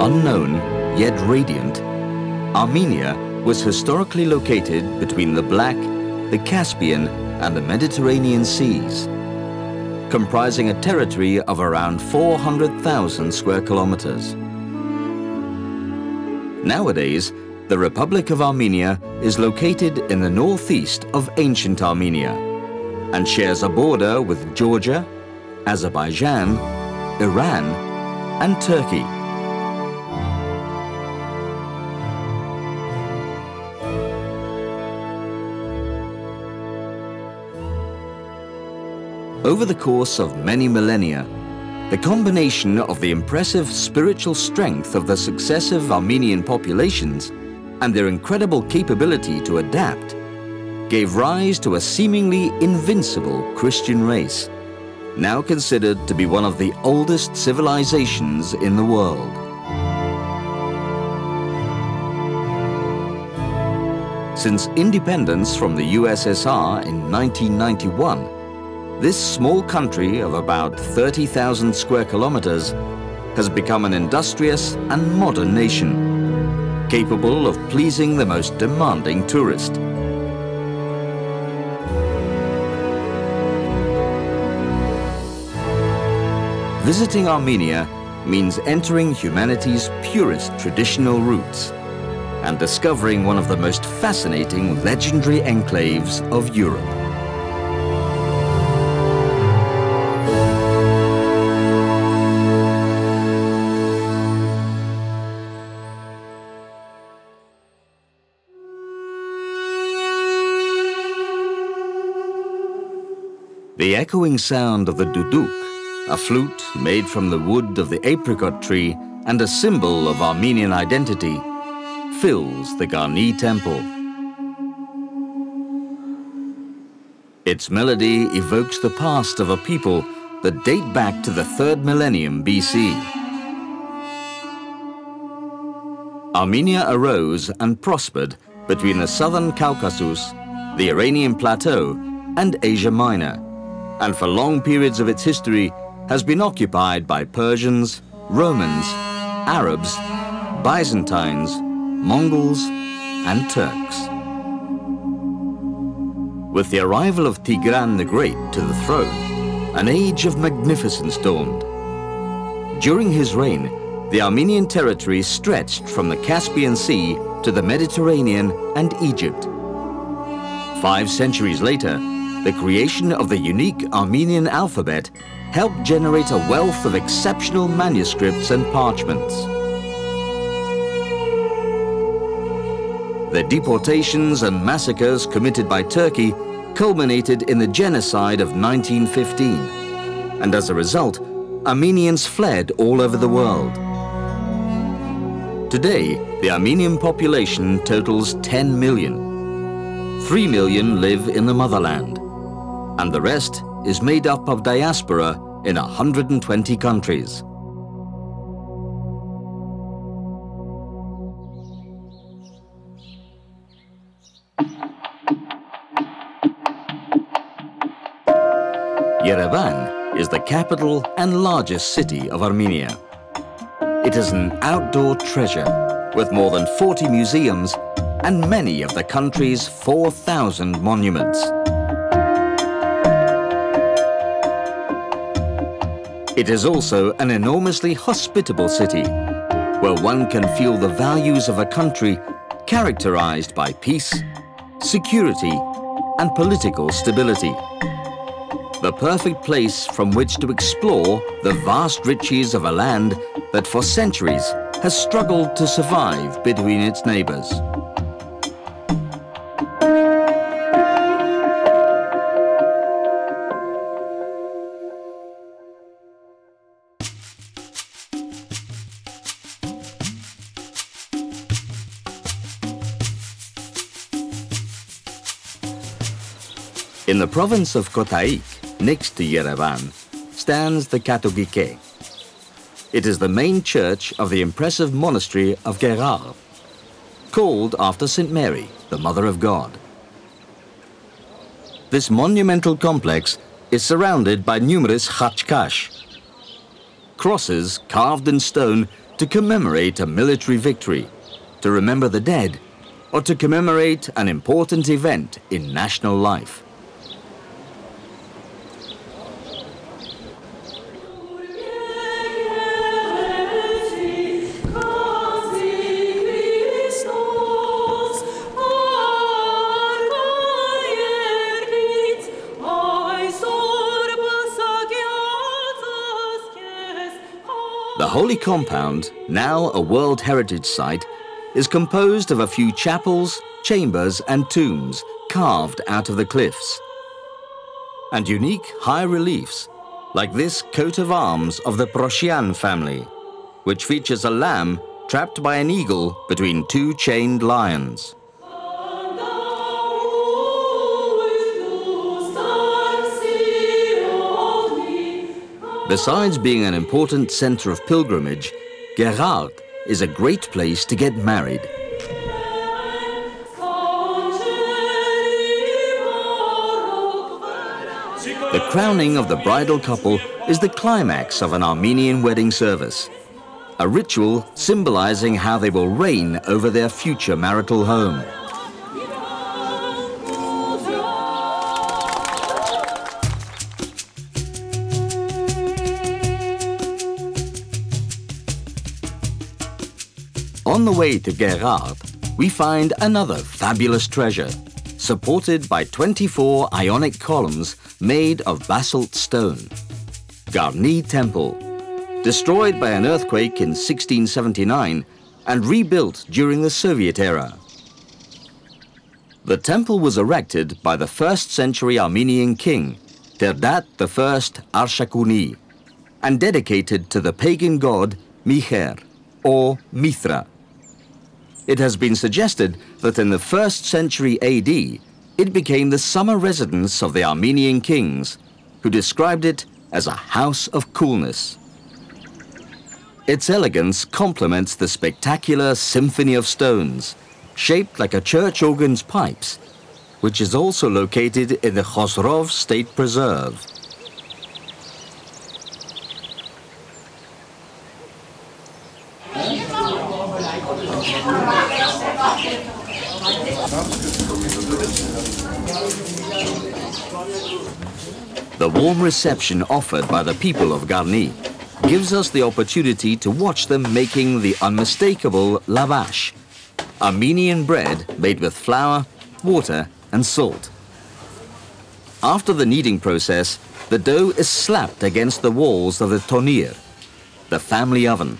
Unknown, yet radiant, Armenia was historically located between the Black, the Caspian, and the Mediterranean seas, comprising a territory of around 400,000 square kilometers. Nowadays, the Republic of Armenia is located in the northeast of ancient Armenia and shares a border with Georgia, Azerbaijan, Iran, and Turkey. Over the course of many millennia, the combination of the impressive spiritual strength of the successive Armenian populations and their incredible capability to adapt gave rise to a seemingly invincible Christian race, now considered to be one of the oldest civilizations in the world. Since independence from the USSR in 1991, this small country of about 30,000 square kilometers has become an industrious and modern nation, capable of pleasing the most demanding tourist. Visiting Armenia means entering humanity's purest traditional roots and discovering one of the most fascinating legendary enclaves of Europe. The echoing sound of the duduk, a flute made from the wood of the apricot tree and a symbol of Armenian identity, fills the Garni temple. Its melody evokes the past of a people that date back to the 3rd millennium BC. Armenia arose and prospered between the southern Caucasus, the Iranian Plateau, and Asia Minor, and for long periods of its history has been occupied by Persians, Romans, Arabs, Byzantines, Mongols, and Turks. With the arrival of Tigran the Great to the throne, an age of magnificence dawned. During his reign, the Armenian territory stretched from the Caspian Sea to the Mediterranean and Egypt. 5 centuries later, the creation of the unique Armenian alphabet helped generate a wealth of exceptional manuscripts and parchments. The deportations and massacres committed by Turkey culminated in the genocide of 1915, and as a result, Armenians fled all over the world. Today, the Armenian population totals 10 million. 3 million live in the motherland, and the rest is made up of diaspora in 120 countries. Yerevan is the capital and largest city of Armenia. It is an outdoor treasure with more than 40 museums and many of the country's 4,000 monuments. It is also an enormously hospitable city, where one can feel the values of a country characterized by peace, security, and political stability. The perfect place from which to explore the vast riches of a land that for centuries has struggled to survive between its neighbors. In the province of Kotaik, next to Yerevan, stands the Katogike. It is the main church of the impressive monastery of Gerar, called after St. Mary, the Mother of God. This monumental complex is surrounded by numerous khachkash, crosses carved in stone to commemorate a military victory, to remember the dead, or to commemorate an important event in national life. The Holy Compound, now a World Heritage Site, is composed of a few chapels, chambers and tombs carved out of the cliffs, and unique high reliefs like this coat of arms of the Prosian family, which features a lamb trapped by an eagle between two chained lions. Besides being an important center of pilgrimage, Gerard is a great place to get married. The crowning of the bridal couple is the climax of an Armenian wedding service, a ritual symbolizing how they will reign over their future marital home. On the way to Gerard, we find another fabulous treasure, supported by 24 Ionic columns made of basalt stone. Garni Temple, destroyed by an earthquake in 1679 and rebuilt during the Soviet era. The temple was erected by the 1st century Armenian king, Terdat I Arshakuni, and dedicated to the pagan god Miher, or Mithra. It has been suggested that in the 1st century AD, it became the summer residence of the Armenian kings, who described it as a house of coolness. Its elegance complements the spectacular symphony of stones, shaped like a church organ's pipes, which is also located in the Khosrov State Preserve. The warm reception offered by the people of Garni gives us the opportunity to watch them making the unmistakable lavash, Armenian bread made with flour, water and salt. After the kneading process, the dough is slapped against the walls of the tonir, the family oven.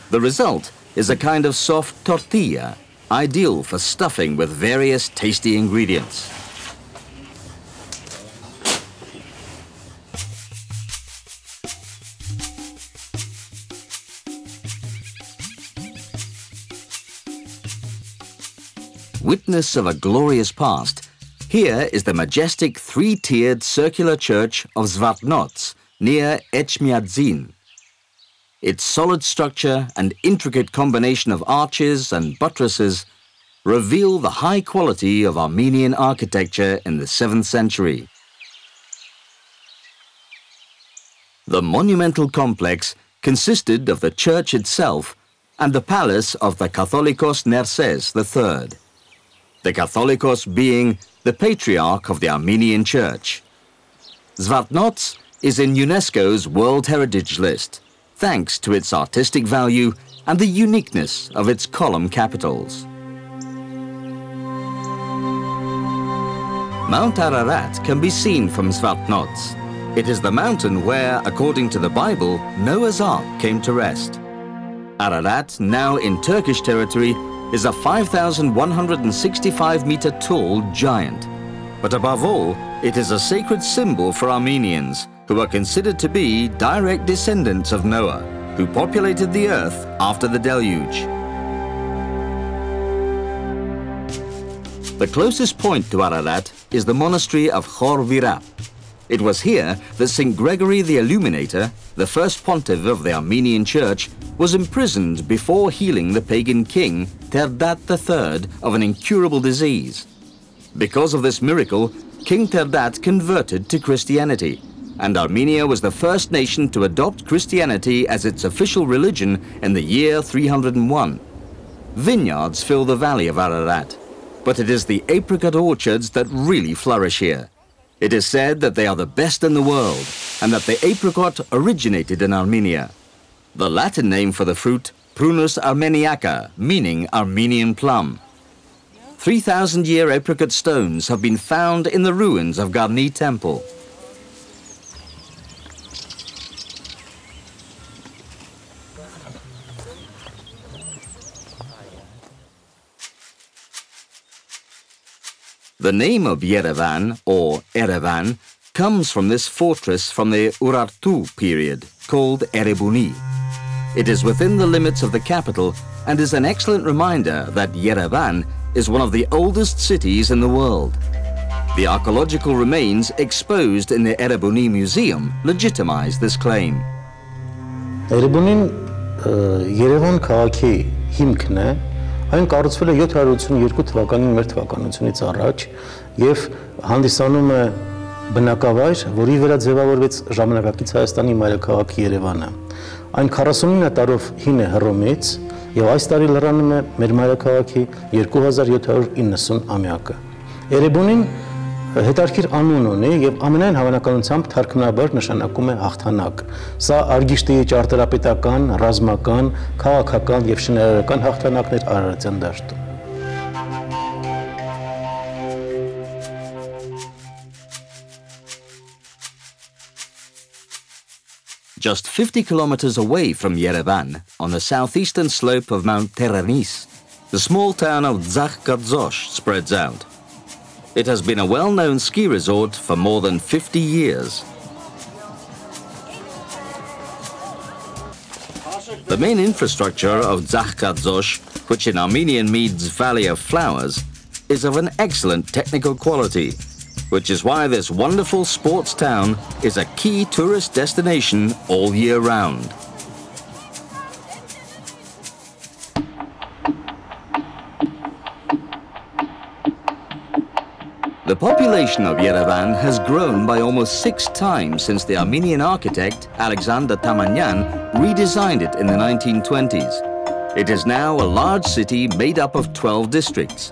The result is a kind of soft tortilla, ideal for stuffing with various tasty ingredients. Witness of a glorious past, here is the majestic three-tiered circular church of Zvartnots near Echmiadzin. Its solid structure and intricate combination of arches and buttresses reveal the high quality of Armenian architecture in the 7th century. The monumental complex consisted of the church itself and the palace of the Catholicos Nerses III, the Catholicos being the patriarch of the Armenian Church. Zvartnots is in UNESCO's World Heritage List, thanks to its artistic value and the uniqueness of its column capitals. Mount Ararat can be seen from Zvartnots. It is the mountain where, according to the Bible, Noah's Ark came to rest. Ararat, now in Turkish territory, is a 5,165-meter tall giant. But above all, it is a sacred symbol for Armenians, who are considered to be direct descendants of Noah, who populated the earth after the deluge. The closest point to Ararat is the monastery of Khor Virap. It was here that St. Gregory the Illuminator, the first pontiff of the Armenian Church, was imprisoned before healing the pagan king Terdat III of an incurable disease. Because of this miracle, King Terdat converted to Christianity and Armenia was the first nation to adopt Christianity as its official religion in the year 301. Vineyards fill the valley of Ararat, but it is the apricot orchards that really flourish here. It is said that they are the best in the world, and that the apricot originated in Armenia. The Latin name for the fruit, Prunus armeniaca, meaning Armenian plum. 3,000-year apricot stones have been found in the ruins of Garni Temple. The name of Yerevan, or Erevan, comes from this fortress from the Urartu period, called Erebuni. It is within the limits of the capital and is an excellent reminder that Yerevan is one of the oldest cities in the world. The archaeological remains exposed in the Erebuni Museum legitimize this claim. Erebunin Yerevan քաղաքի հիմքն է, այն կառուցվել է 782 թվականին մեր թվականությունից առաջ եւ հանդիսանում է բնակավայր, որի վրա ձևավորվեց ժամանակակից Հայաստանի մայրաքաղաք Երևանը։ Այն 49 տարով հին է Հռոմից եւ այս տարի լրանում է մեր մայրաքաղաքի 2790-ամյակը։ Էրեբունին հետարքիր անուն ունի եւ ամենայն հավանականությամբ թարգմանաբար նշանակում է հաղթանակ։ Սա Արգիշտի ճարտարապետական, ռազմական, քաղաքական եւ շինարարական հաղթանակներ Արարատյան դաշտում։ Just 50 kilometers away from Yerevan, on the southeastern slope of Mount Teranis, the small town of Zakhkadzosh spreads out. It has been a well-known ski resort for more than 50 years. The main infrastructure of Zakhkadzosh, which in Armenian means Valley of Flowers, is of an excellent technical quality, which is why this wonderful sports town is a key tourist destination all year round. The population of Yerevan has grown by almost 6 times since the Armenian architect Alexander Tamanyan redesigned it in the 1920s. It is now a large city made up of 12 districts.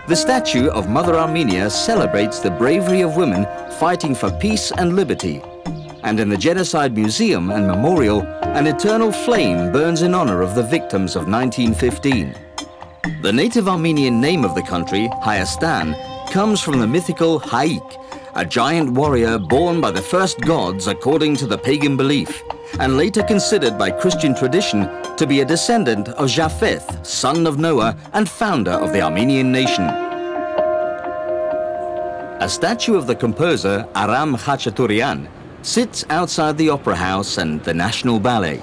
The statue of Mother Armenia celebrates the bravery of women fighting for peace and liberty. And in the Genocide Museum and Memorial, an eternal flame burns in honor of the victims of 1915. The native Armenian name of the country, Hayastan, comes from the mythical Haik, a giant warrior born by the first gods according to the pagan belief, and later considered by Christian tradition to be a descendant of Japheth, son of Noah and founder of the Armenian nation. A statue of the composer Aram Khachaturian sits outside the Opera House and the National Ballet.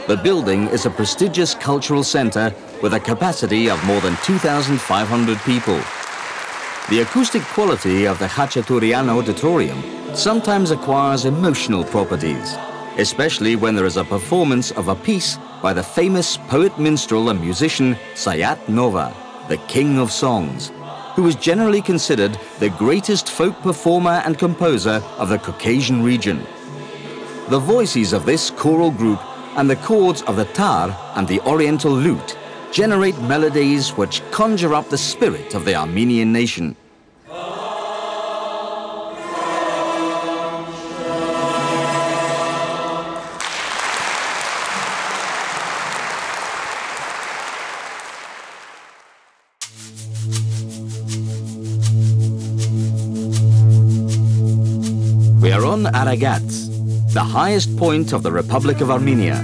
The building is a prestigious cultural center with a capacity of more than 2,500 people. The acoustic quality of the Khachaturian auditorium sometimes acquires emotional properties, especially when there is a performance of a piece by the famous poet, minstrel and musician Sayat Nova, the king of songs, who is generally considered the greatest folk performer and composer of the Caucasian region. The voices of this choral group and the chords of the tar and the oriental lute generate melodies which conjure up the spirit of the Armenian nation. We are on Aragats, the highest point of the Republic of Armenia,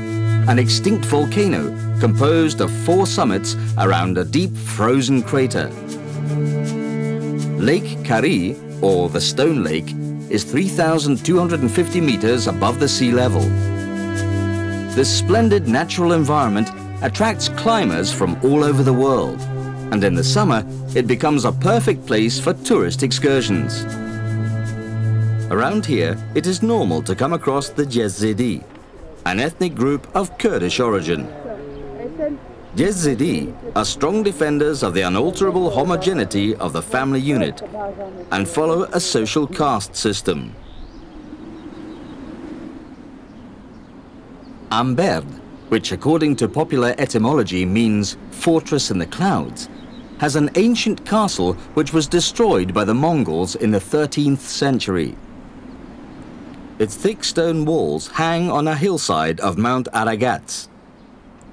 an extinct volcano composed of 4 summits around a deep frozen crater. Lake Kari, or the Stone Lake, is 3,250 meters above the sea level. This splendid natural environment attracts climbers from all over the world, and in the summer it becomes a perfect place for tourist excursions. Around here, it is normal to come across the Jezidi, an ethnic group of Kurdish origin. Jezidi are strong defenders of the unalterable homogeneity of the family unit and follow a social caste system. Amberd, which according to popular etymology means fortress in the clouds, has an ancient castle which was destroyed by the Mongols in the 13th century. Its thick stone walls hang on a hillside of Mount Aragats,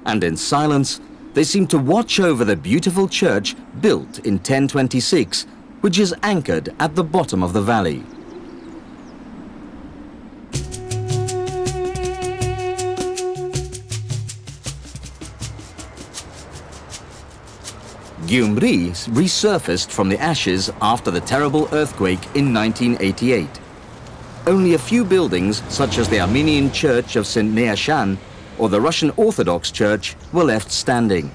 and in silence they seem to watch over the beautiful church built in 1026, which is anchored at the bottom of the valley. Gyumri resurfaced from the ashes after the terrible earthquake in 1988. Only a few buildings, such as the Armenian Church of St. Neashan or the Russian Orthodox Church, were left standing.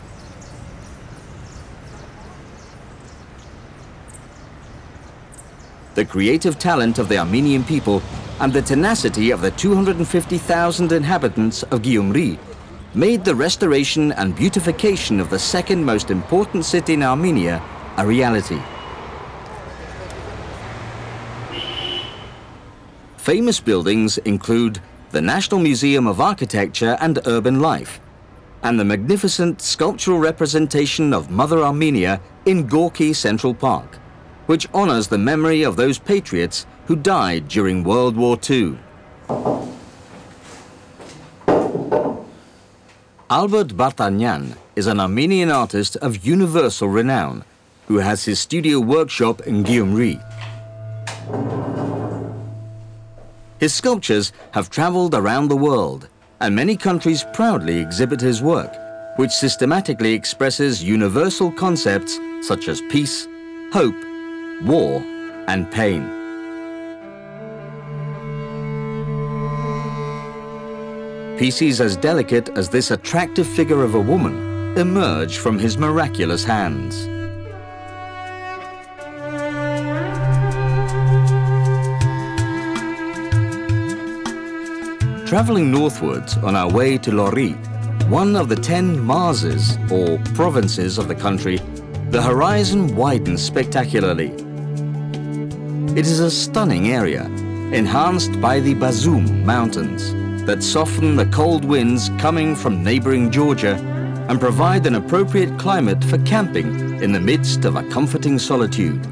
The creative talent of the Armenian people and the tenacity of the 250,000 inhabitants of Gyumri made the restoration and beautification of the second most important city in Armenia a reality. Famous buildings include the National Museum of Architecture and Urban Life and the magnificent sculptural representation of Mother Armenia in Gorky Central Park, which honors the memory of those patriots who died during World War II. Albert Bartanyan is an Armenian artist of universal renown who has his studio workshop in Gyumri. His sculptures have traveled around the world, and many countries proudly exhibit his work, which systematically expresses universal concepts such as peace, hope, war, and pain. Pieces as delicate as this attractive figure of a woman emerge from his miraculous hands. Traveling northwards on our way to Lori, one of the 10 Marses, or provinces of the country, the horizon widens spectacularly. It is a stunning area, enhanced by the Bazoum Mountains, that soften the cold winds coming from neighboring Georgia and provide an appropriate climate for camping in the midst of a comforting solitude.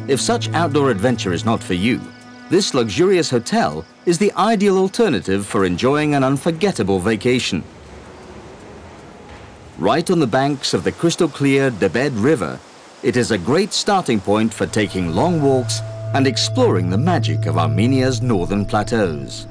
If such outdoor adventure is not for you, this luxurious hotel is the ideal alternative for enjoying an unforgettable vacation. Right on the banks of the crystal-clear Debed River, it is a great starting point for taking long walks and exploring the magic of Armenia's northern plateaus.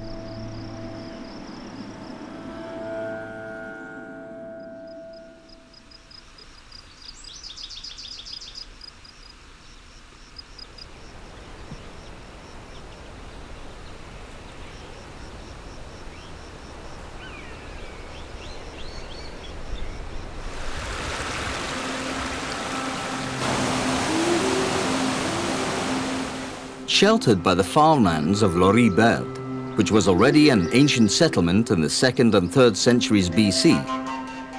Sheltered by the farmlands of Lori Berd, which was already an ancient settlement in the 2nd and 3rd centuries BC,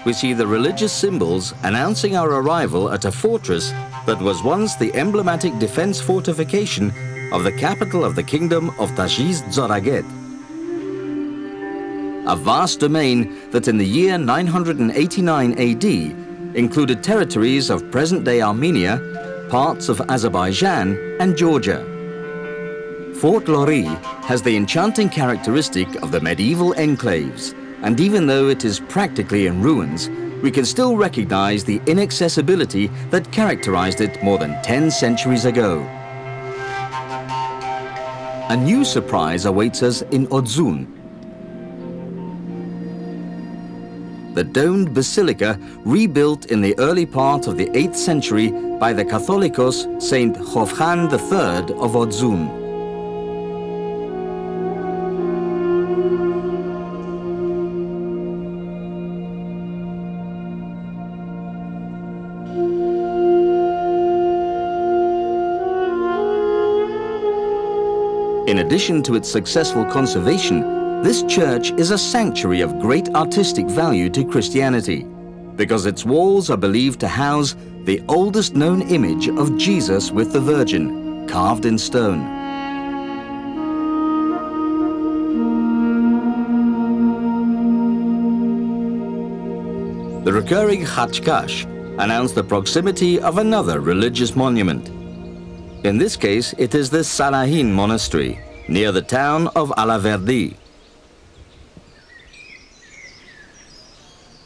we see the religious symbols announcing our arrival at a fortress that was once the emblematic defense fortification of the capital of the kingdom of Tajiz Zoraget. A vast domain that in the year 989 AD included territories of present-day Armenia, parts of Azerbaijan and Georgia. Fort Lori has the enchanting characteristic of the medieval enclaves, and even though it is practically in ruins, we can still recognize the inaccessibility that characterized it more than 10 centuries ago. A new surprise awaits us in Odzun. The domed basilica, rebuilt in the early part of the 8th century by the Catholicos Saint Hovhan III of Odzun. In addition to its successful conservation, this church is a sanctuary of great artistic value to Christianity, because its walls are believed to house the oldest known image of Jesus with the Virgin, carved in stone. The recurring Khachkash announced the proximity of another religious monument. In this case, it is the Sanahin monastery, near the town of Alaverdi.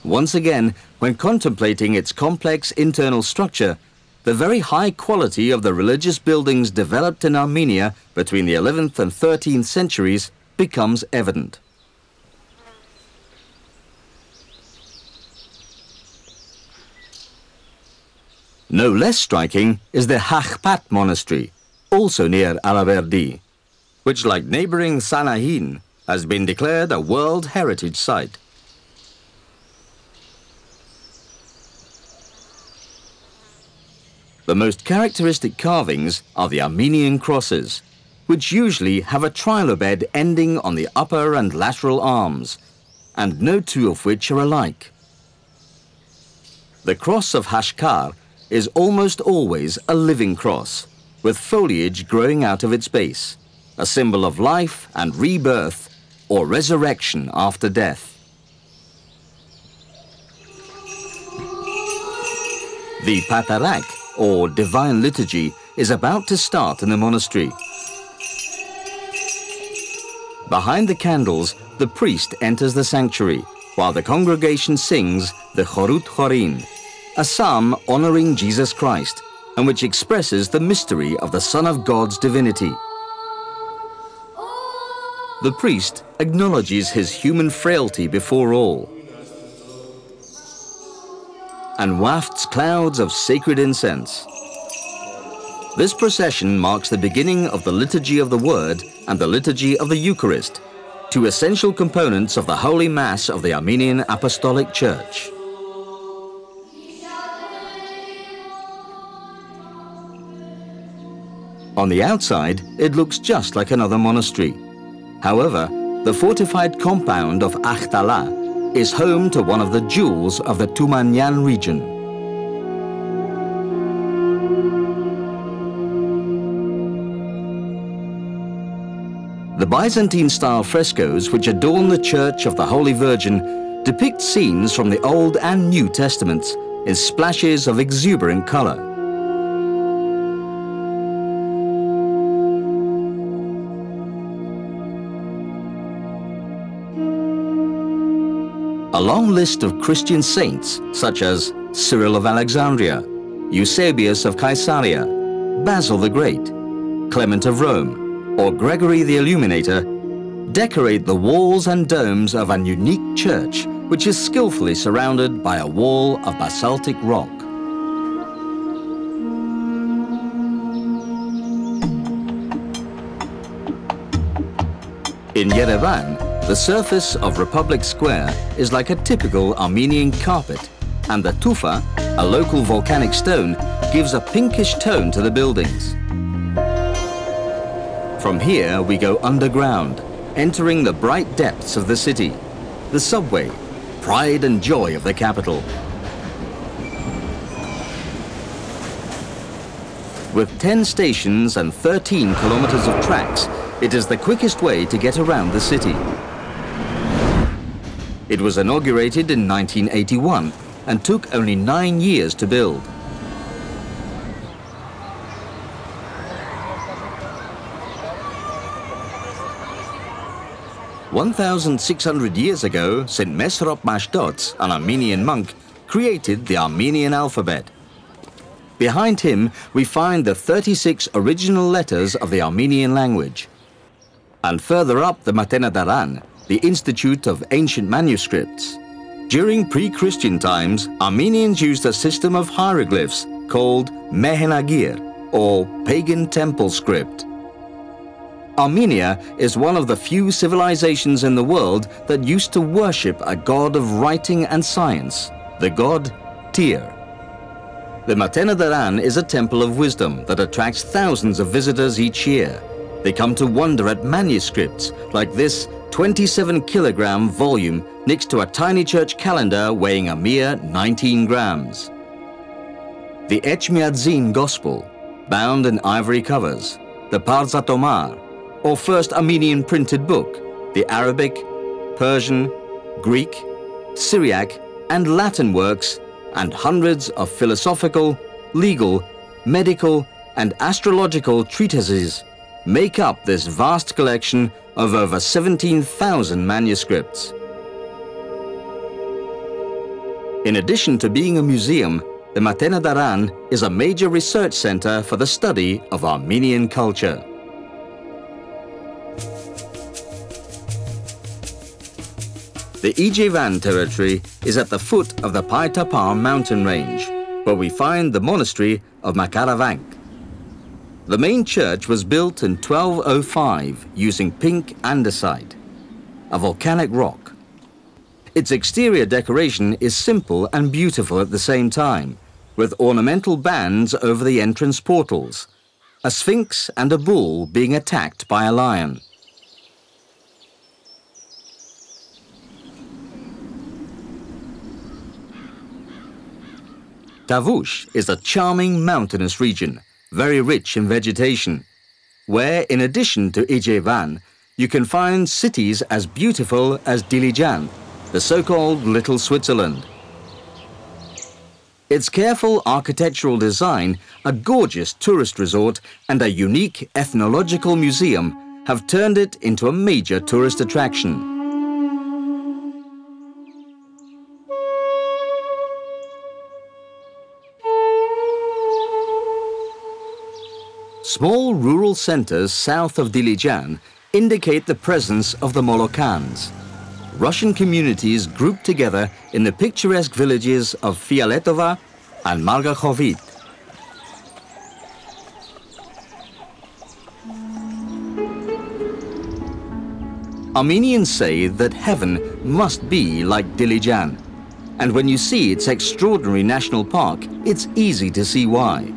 Once again, when contemplating its complex internal structure, the very high quality of the religious buildings developed in Armenia between the 11th and 13th centuries becomes evident. No less striking is the Hakhpat monastery, also near Alaverdi, which, like neighboring Sanahin, has been declared a World Heritage Site. The most characteristic carvings are the Armenian crosses, which usually have a trilobed ending on the upper and lateral arms, and no two of which are alike. The cross of Hashkar is almost always a living cross, with foliage growing out of its base, a symbol of life and rebirth or resurrection after death. The Patarak, or Divine Liturgy, is about to start in the monastery. Behind the candles, the priest enters the sanctuary, while the congregation sings the Chorut Chorin, a psalm honoring Jesus Christ, and which expresses the mystery of the Son of God's divinity. The priest acknowledges his human frailty before all, and wafts clouds of sacred incense. This procession marks the beginning of the Liturgy of the Word and the Liturgy of the Eucharist, two essential components of the Holy Mass of the Armenian Apostolic Church. On the outside, it looks just like another monastery. However, the fortified compound of Akhtala is home to one of the jewels of the Tumanyan region. The Byzantine-style frescoes which adorn the Church of the Holy Virgin depict scenes from the Old and New Testaments in splashes of exuberant color. A long list of Christian saints, such as Cyril of Alexandria, Eusebius of Caesarea, Basil the Great, Clement of Rome, or Gregory the Illuminator, decorate the walls and domes of a unique church which is skillfully surrounded by a wall of basaltic rock. In Yerevan, the surface of Republic Square is like a typical Armenian carpet, and the tufa, a local volcanic stone, gives a pinkish tone to the buildings. From here we go underground, entering the bright depths of the city, the subway, pride and joy of the capital. With 10 stations and 13 kilometers of tracks, it is the quickest way to get around the city. It was inaugurated in 1981 and took only 9 years to build. "1,600 years ago, St. Mesrop Mashtots, an Armenian monk, created the Armenian alphabet. Behind him, we find the 36 original letters of the Armenian language. And further up, the Matenadaran, the Institute of Ancient Manuscripts. During pre-Christian times, Armenians used a system of hieroglyphs called Mehenagir, or pagan temple script. Armenia is one of the few civilizations in the world that used to worship a god of writing and science, the god Tyr. The Matenadaran is a temple of wisdom that attracts thousands of visitors each year. They come to wonder at manuscripts like this 27-kilogram volume next to a tiny church calendar weighing a mere 19 grams. The Echmiadzin Gospel, bound in ivory covers, the Parzatomar, or first Armenian printed book, the Arabic, Persian, Greek, Syriac, and Latin works, and hundreds of philosophical, legal, medical, and astrological treatises make up this vast collection of over 17,000 manuscripts. In addition to being a museum, the Matena Daran is a major research center for the study of Armenian culture. The Ijevan territory is at the foot of the Paitapar mountain range, where we find the monastery of Makaravank. The main church was built in 1205 using pink andesite, a volcanic rock. Its exterior decoration is simple and beautiful at the same time, with ornamental bands over the entrance portals, a sphinx and a bull being attacked by a lion. Tavush is a charming mountainous region, very rich in vegetation, where in addition to Ijevan, you can find cities as beautiful as Dilijan, the so-called Little Switzerland. Its careful architectural design, a gorgeous tourist resort, and a unique ethnological museum have turned it into a major tourist attraction. Small rural centers south of Dilijan indicate the presence of the Molokans, Russian communities grouped together in the picturesque villages of Fialetova and Margachovit. Armenians say that heaven must be like Dilijan, and when you see its extraordinary national park, it's easy to see why.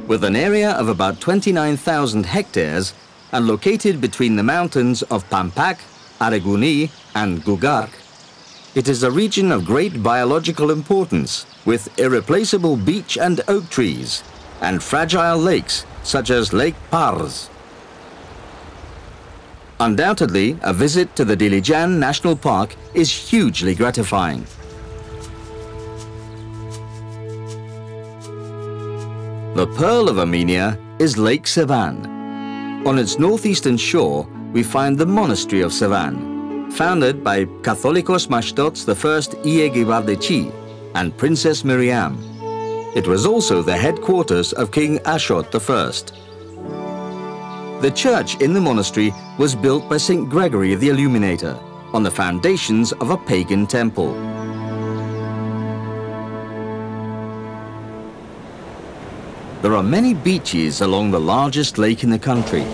With an area of about 29,000 hectares and located between the mountains of Pampak, Areguni and Gugark, it is a region of great biological importance with irreplaceable beech and oak trees and fragile lakes such as Lake Pars. Undoubtedly, a visit to the Dilijan National Park is hugely gratifying. The pearl of Armenia is Lake Sevan. On its northeastern shore, we find the monastery of Sevan, founded by Catholicos Mashtots I Iegivardeci and Princess Miriam. It was also the headquarters of King Ashot I. The church in the monastery was built by St. Gregory the Illuminator on the foundations of a pagan temple. There are many beaches along the largest lake in the country.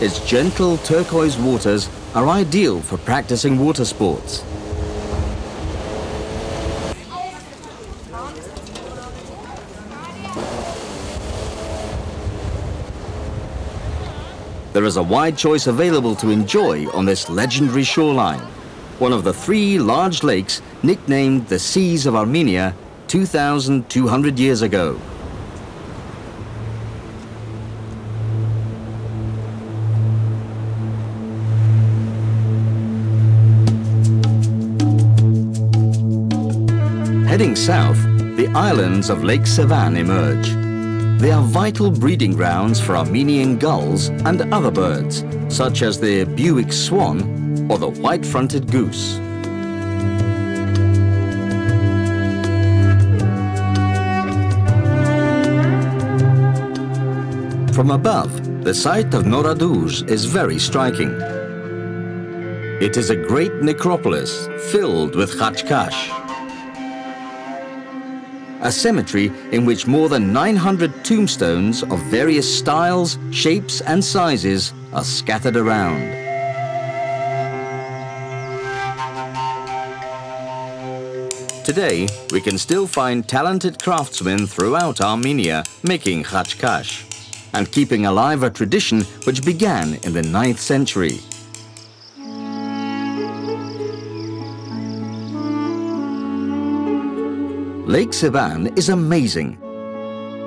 Its gentle turquoise waters are ideal for practicing water sports. There is a wide choice available to enjoy on this legendary shoreline, one of the 3 large lakes nicknamed the Seas of Armenia 2,200 years ago. Heading south, the islands of Lake Sevan emerge. They are vital breeding grounds for Armenian gulls and other birds, such as the Buick swan or the white-fronted goose. From above, the site of Noraduz is very striking. It is a great necropolis filled with khachkash, a cemetery in which more than 900 tombstones of various styles, shapes and sizes are scattered around. Today, we can still find talented craftsmen throughout Armenia making khachkash and keeping alive a tradition which began in the 9th century. Lake Sevan is amazing.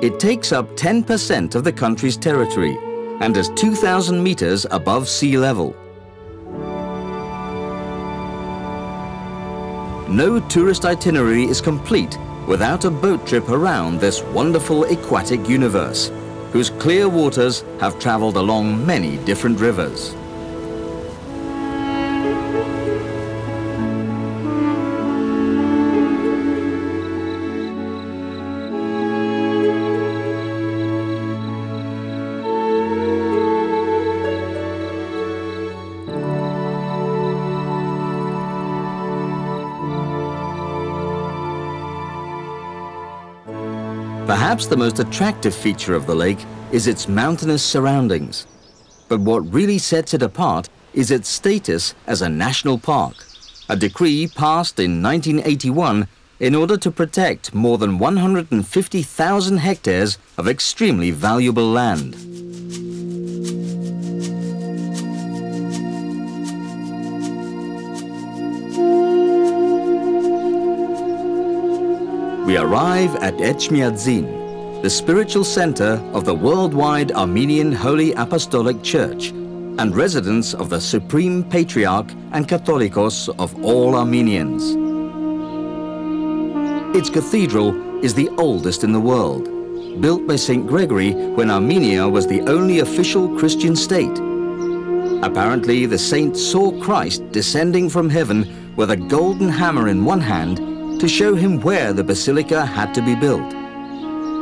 It takes up 10% of the country's territory and is 2,000 meters above sea level. No tourist itinerary is complete without a boat trip around this wonderful aquatic universe, whose clear waters have traveled along many different rivers. Perhaps the most attractive feature of the lake is its mountainous surroundings. But what really sets it apart is its status as a national park, a decree passed in 1981 in order to protect more than 150,000 hectares of extremely valuable land. We arrive at Etchmiadzin, the spiritual center of the worldwide Armenian Holy Apostolic Church and residence of the Supreme Patriarch and Catholicos of all Armenians. Its cathedral is the oldest in the world, built by St. Gregory when Armenia was the only official Christian state. Apparently, the saint saw Christ descending from heaven with a golden hammer in one hand to show him where the basilica had to be built.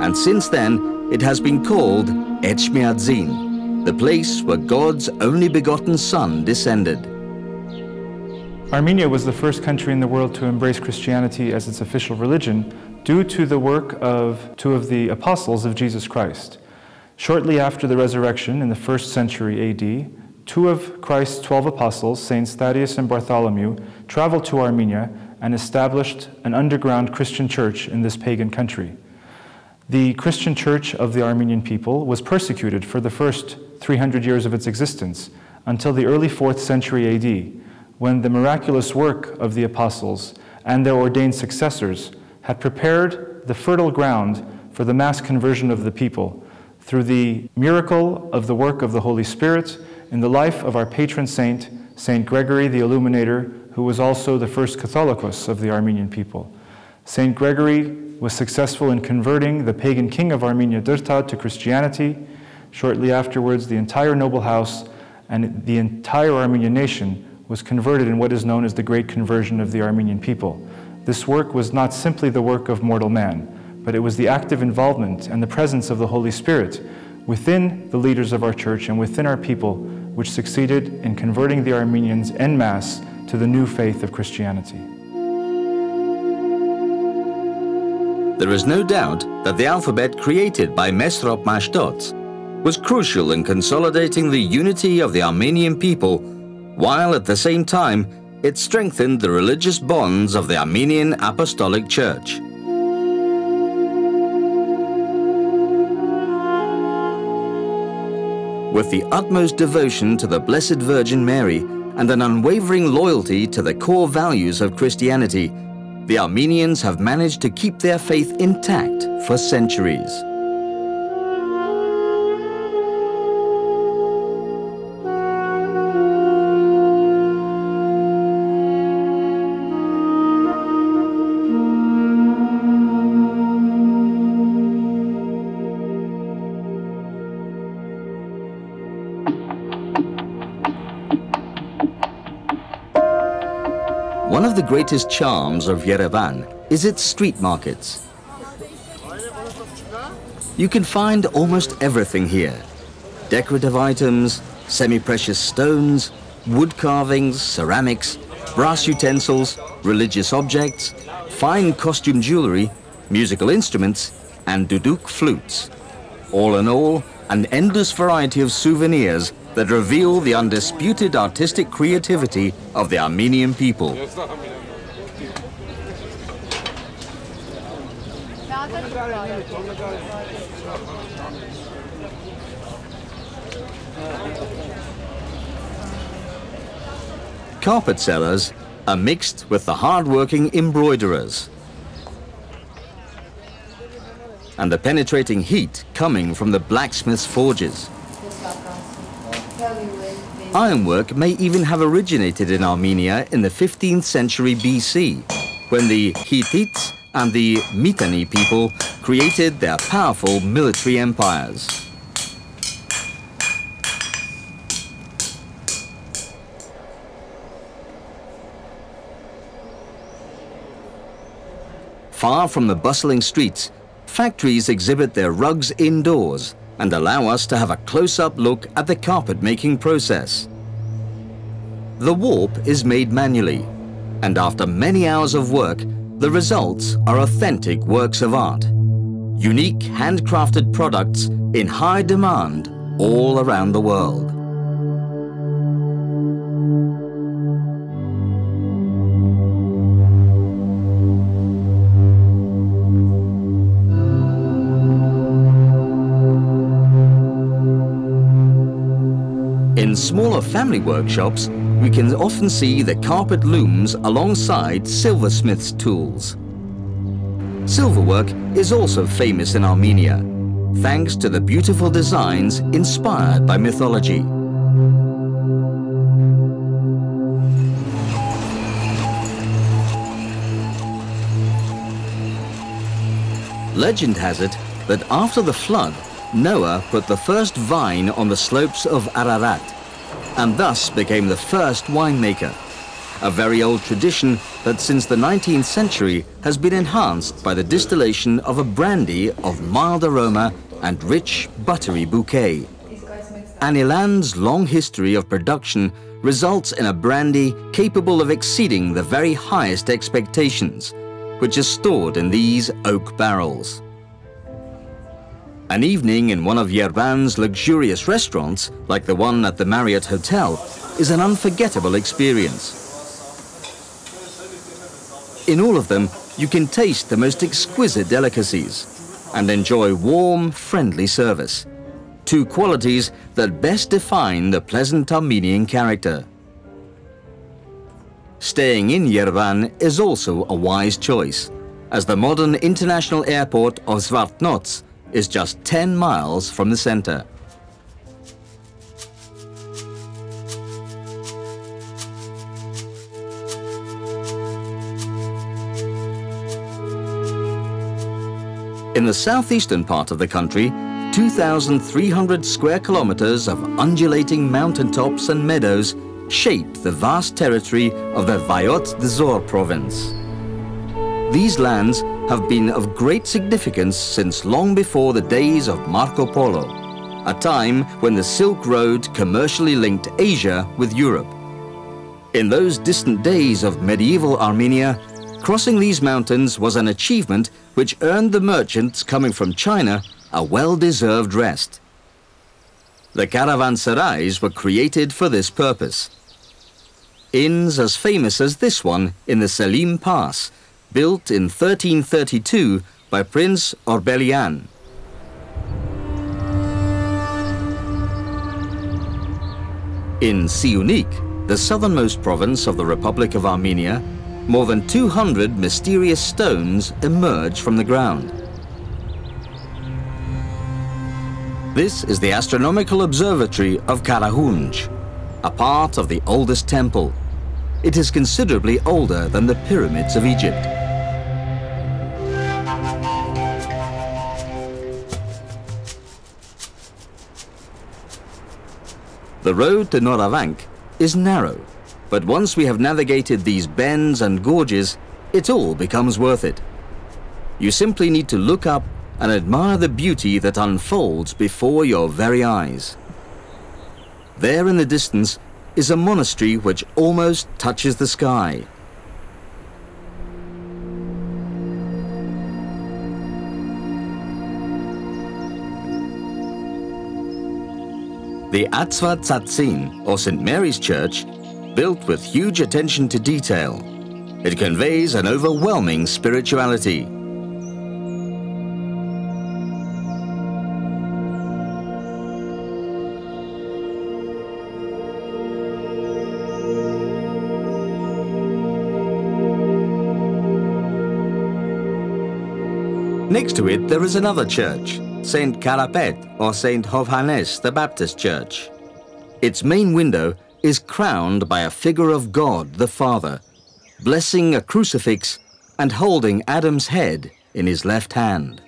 And since then, it has been called Etchmiadzin, the place where God's only begotten Son descended. Armenia was the first country in the world to embrace Christianity as its official religion due to the work of two of the apostles of Jesus Christ. Shortly after the resurrection in the 1st century AD, two of Christ's 12 apostles, Saints Thaddeus and Bartholomew, traveled to Armenia and established an underground Christian church in this pagan country. The Christian church of the Armenian people was persecuted for the first 300 years of its existence until the early 4th century AD, when the miraculous work of the apostles and their ordained successors had prepared the fertile ground for the mass conversion of the people through the miracle of the work of the Holy Spirit in the life of our patron saint, Saint Gregory the Illuminator, who was also the first Catholicos of the Armenian people. Saint Gregory was successful in converting the pagan king of Armenia, Dırtad, to Christianity. Shortly afterwards, the entire noble house and the entire Armenian nation was converted in what is known as the Great Conversion of the Armenian people. This work was not simply the work of mortal man, but it was the active involvement and the presence of the Holy Spirit within the leaders of our church and within our people, which succeeded in converting the Armenians en masse to the new faith of Christianity. There is no doubt that the alphabet created by Mesrop Mashtots was crucial in consolidating the unity of the Armenian people, while at the same time it strengthened the religious bonds of the Armenian Apostolic Church. With the utmost devotion to the Blessed Virgin Mary and an unwavering loyalty to the core values of Christianity, the Armenians have managed to keep their faith intact for centuries. One of the greatest charms of Yerevan is its street markets. You can find almost everything here. Decorative items, semi-precious stones, wood carvings, ceramics, brass utensils, religious objects, fine costume jewelry, musical instruments, and duduk flutes. All in all, an endless variety of souvenirs that reveal the undisputed artistic creativity of the Armenian people. Carpet sellers are mixed with the hard-working embroiderers, and the penetrating heat coming from the blacksmith's forges. Ironwork may even have originated in Armenia in the 15th century BC, when the Hittites and the Mitanni people created their powerful military empires. Far from the bustling streets, factories exhibit their rugs indoors and allow us to have a close-up look at the carpet-making process. The warp is made manually, and after many hours of work, the results are authentic works of art. Unique handcrafted products in high demand all around the world. In smaller family workshops, we can often see the carpet looms alongside silversmiths' tools. Silverwork is also famous in Armenia, thanks to the beautiful designs inspired by mythology. Legend has it that after the flood, Noah put the first vine on the slopes of Ararat, and thus became the first winemaker, a very old tradition that since the 19th century has been enhanced by the distillation of a brandy of mild aroma and rich buttery bouquet. Anilan's long history of production results in a brandy capable of exceeding the very highest expectations, which is stored in these oak barrels. An evening in one of Yerevan's luxurious restaurants, like the one at the Marriott Hotel, is an unforgettable experience. In all of them, you can taste the most exquisite delicacies and enjoy warm, friendly service, two qualities that best define the pleasant Armenian character. Staying in Yerevan is also a wise choice, as the modern international airport of Zvartnots is just 10 miles from the center. In the southeastern part of the country, 2,300 square kilometers of undulating mountaintops and meadows shape the vast territory of the Vayot Dzor province. These lands have been of great significance since long before the days of Marco Polo, a time when the Silk Road commercially linked Asia with Europe. In those distant days of medieval Armenia, crossing these mountains was an achievement which earned the merchants coming from China a well-deserved rest. The caravanserais were created for this purpose. Inns as famous as this one in the Selim Pass, built in 1332 by Prince Orbelian. In Siunik, the southernmost province of the Republic of Armenia, more than 200 mysterious stones emerge from the ground. This is the astronomical observatory of Karahunj, a part of the oldest temple. It is considerably older than the pyramids of Egypt. The road to Noravank is narrow, but once we have navigated these bends and gorges, it all becomes worth it. You simply need to look up and admire the beauty that unfolds before your very eyes. There in the distance is a monastery which almost touches the sky. The Atzva Tzatzin, or St. Mary's Church, built with huge attention to detail. It conveys an overwhelming spirituality. Next to it, there is another church, St. Karapet or St. Hovhannes the Baptist Church. Its main window is crowned by a figure of God the Father, blessing a crucifix and holding Adam's head in his left hand.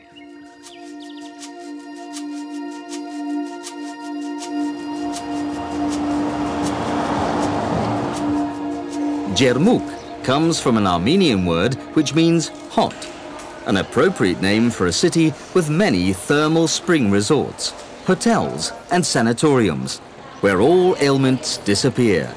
Jermuk comes from an Armenian word which means hot, an appropriate name for a city with many thermal spring resorts, hotels and sanatoriums, where all ailments disappear.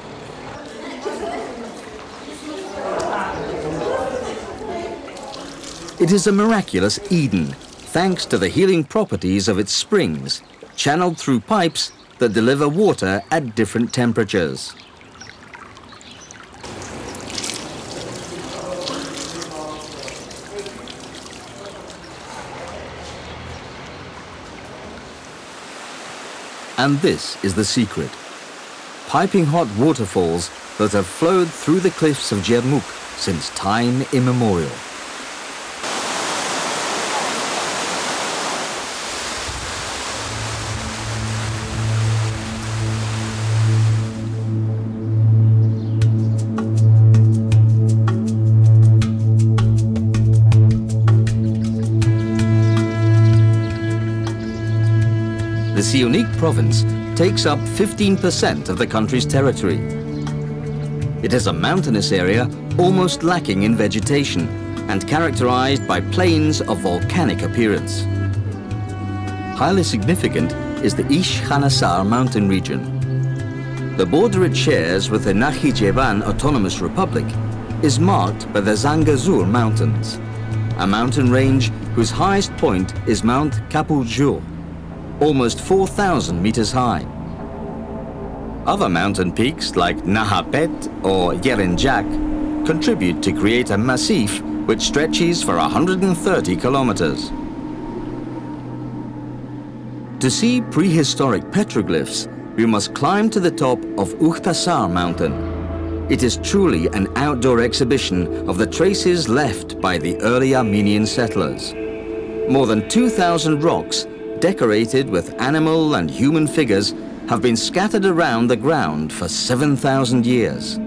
It is a miraculous Eden, thanks to the healing properties of its springs, channeled through pipes that deliver water at different temperatures. And this is the secret. Piping hot waterfalls that have flowed through the cliffs of Jermuk since time immemorial. The Siunik province takes up 15% of the country's territory. It is a mountainous area almost lacking in vegetation and characterized by plains of volcanic appearance. Highly significant is the Ish Khanasar mountain region. The border it shares with the Nakhichevan Autonomous Republic is marked by the Zangezur Mountains, a mountain range whose highest point is Mount Kapurjur, almost 4,000 meters high. Other mountain peaks like Nahapet or Yerenjak contribute to create a massif which stretches for 130 kilometers. To see prehistoric petroglyphs, we must climb to the top of Ukhtasar mountain. It is truly an outdoor exhibition of the traces left by the early Armenian settlers. More than 2,000 rocks decorated with animal and human figures have been scattered around the ground for 7,000 years.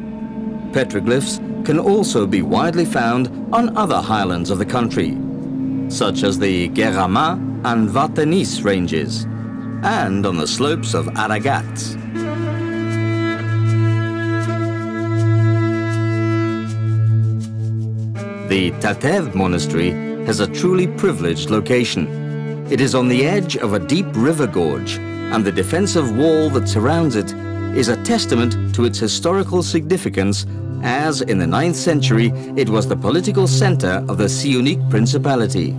Petroglyphs can also be widely found on other highlands of the country, such as the Gerama and Vartanis ranges, and on the slopes of Aragat. The Tatev monastery has a truly privileged location. It is on the edge of a deep river gorge, and the defensive wall that surrounds it is a testament to its historical significance, as in the 9th century it was the political center of the Siunik Principality.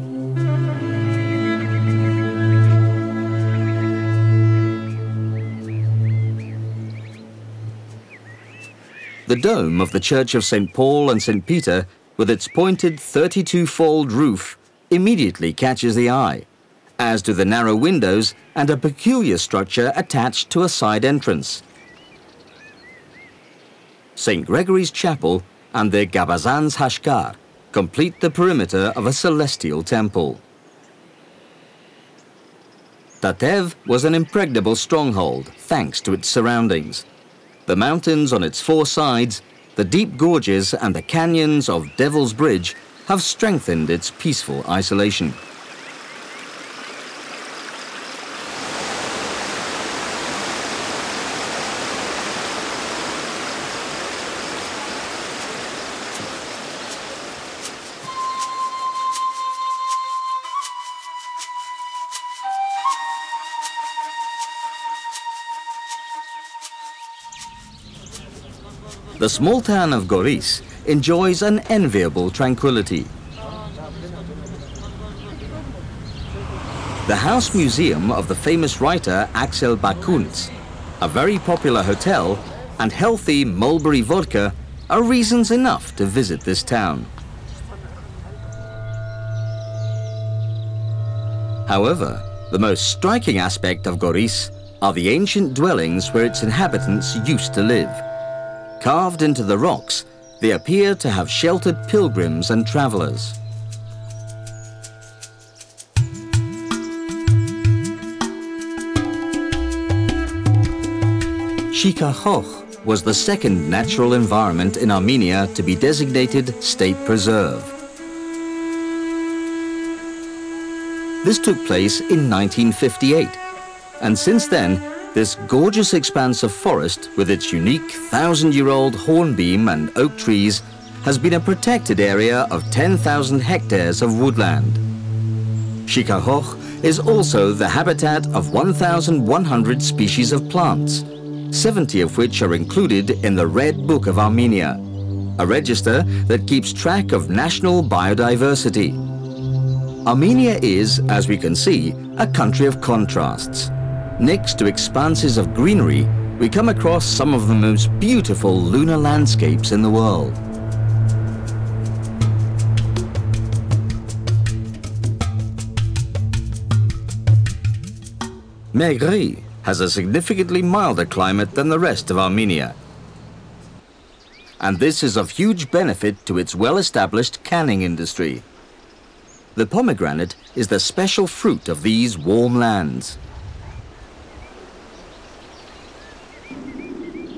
The dome of the Church of St. Paul and St. Peter, with its pointed 32-fold roof, immediately catches the eye, as do the narrow windows and a peculiar structure attached to a side entrance. St. Gregory's Chapel and the Gabazan's Hashkar complete the perimeter of a celestial temple. Tatev was an impregnable stronghold thanks to its surroundings. The mountains on its 4 sides, the deep gorges and the canyons of Devil's Bridge have strengthened its peaceful isolation. The small town of Goris enjoys an enviable tranquility. The House Museum of the famous writer Axel Bakuntz, a very popular hotel, and healthy mulberry vodka are reasons enough to visit this town. However, the most striking aspect of Goris are the ancient dwellings where its inhabitants used to live. Carved into the rocks, they appear to have sheltered pilgrims and travelers. Shikhachoch was the second natural environment in Armenia to be designated state preserve. This took place in 1958, and since then, this gorgeous expanse of forest with its unique 1,000-year-old hornbeam and oak trees has been a protected area of 10,000 hectares of woodland. Shikahoch is also the habitat of 1,100 species of plants, 70 of which are included in the Red Book of Armenia, a register that keeps track of national biodiversity. Armenia is, as we can see, a country of contrasts. Next to expanses of greenery, we come across some of the most beautiful lunar landscapes in the world. Megri has a significantly milder climate than the rest of Armenia. And this is of huge benefit to its well-established canning industry. The pomegranate is the special fruit of these warm lands.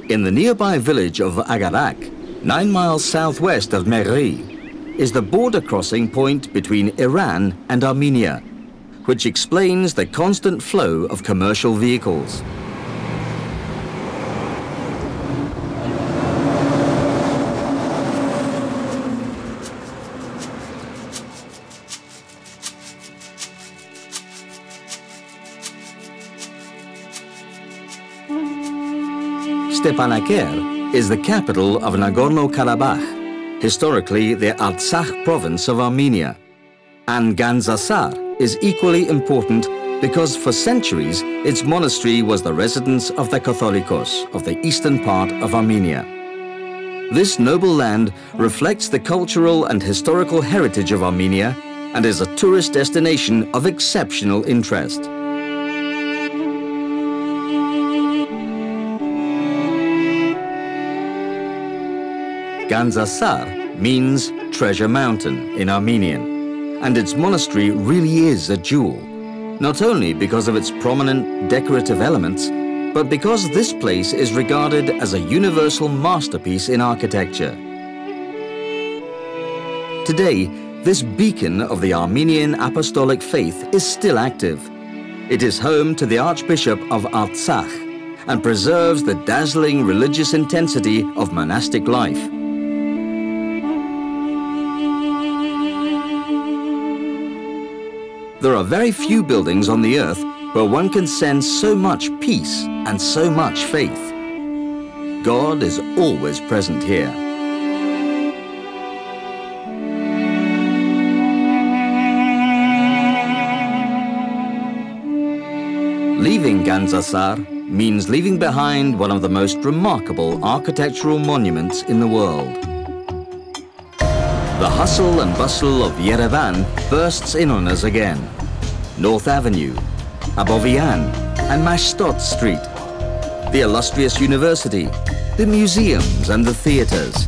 In the nearby village of Agarak, 9 miles southwest of Megri, is the border crossing point between Iran and Armenia, which explains the constant flow of commercial vehicles. Stepanakert is the capital of Nagorno-Karabakh, historically the Artsakh province of Armenia, and Gandzasar is equally important because for centuries its monastery was the residence of the Catholicos of the eastern part of Armenia. This noble land reflects the cultural and historical heritage of Armenia and is a tourist destination of exceptional interest. Gandzasar means treasure mountain in Armenian, and its monastery really is a jewel, not only because of its prominent decorative elements, but because this place is regarded as a universal masterpiece in architecture. Today, this beacon of the Armenian apostolic faith is still active. It is home to the Archbishop of Artsakh and preserves the dazzling religious intensity of monastic life. There are very few buildings on the earth where one can sense so much peace and so much faith. God is always present here. Leaving Gandzasar means leaving behind one of the most remarkable architectural monuments in the world. The hustle and bustle of Yerevan bursts in on us again. North Avenue, Abovian and Mashtot Street, the illustrious university, the museums and the theatres.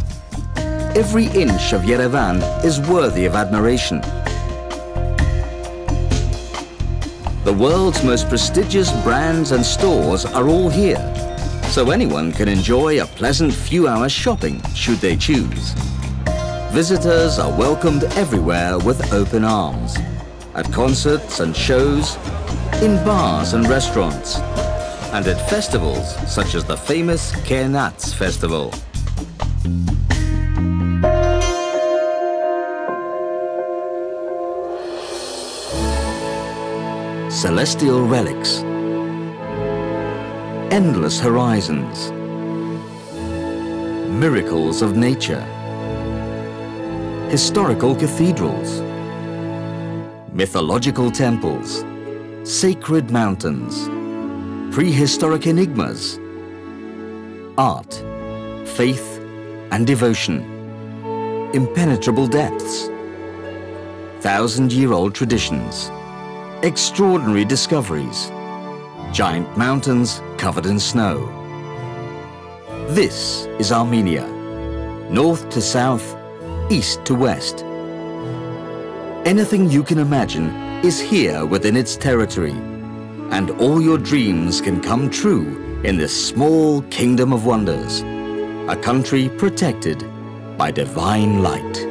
Every inch of Yerevan is worthy of admiration. The world's most prestigious brands and stores are all here, so anyone can enjoy a pleasant few hours shopping should they choose. Visitors are welcomed everywhere with open arms, at concerts and shows, in bars and restaurants, and at festivals such as the famous Kernats Festival. Celestial relics, endless horizons, miracles of nature, historical cathedrals, mythological temples, sacred mountains, prehistoric enigmas, art, faith and devotion, impenetrable depths, 1,000-year-old traditions, extraordinary discoveries, giant mountains covered in snow. This is Armenia, north to south, east to west. Anything you can imagine is here within its territory, and all your dreams can come true in this small kingdom of wonders, a country protected by divine light.